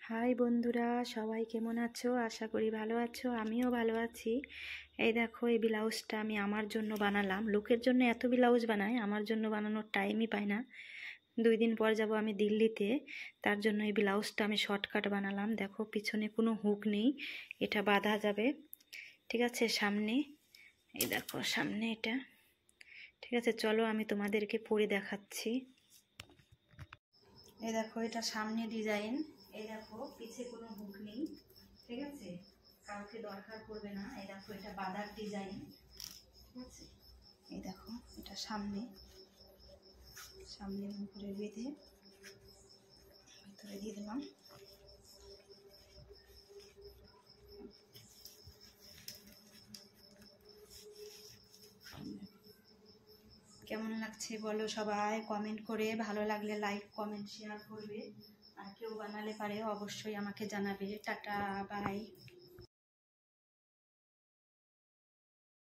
High বন্ধুরা, সবাই কেমন আছো? আশা করি ভালো আছো। আমিও ভালো আছি। এই দেখো, এই ব্লাউজটা আমি আমার জন্য বানালাম। লোকের জন্য এত ব্লাউজ বানাই, আমার জন্য বানানোর টাইমই পাই না। 2 দিন পর যাব আমি দিল্লিতে, তার জন্য এই ব্লাউজটা আমি শর্টকাট বানালাম। দেখো, পিছনে কোনো হুক নেই, এটা বাঁধা যাবে। ঠিক আছে, সামনে এই দেখো, সামনে এটা। ঠিক আছে, চলো আমি তোমাদেরকে পরে দেখাচ্ছি। এই দেখো, এটা সামনে ডিজাইন। এই দেখো, পিছে কোনো হুক নেই। ঠিক আছে, কাউকে দরকার পড়বে না। এই দেখো, এটা বাঁধার ডিজাইন। ঠিক আছে, এই দেখো, এটা সামনে সামনে উপরে বেঁধে ভিতরে দিয়ে দিলাম। কেমন লাগছে বলো সবাই কমেন্ট করে। ভালো লাগলে লাইক কমেন্ট শেয়ার করবে। আর কেউ বানালে পারে অবশ্যই আমাকে জানাবে। Tata, by.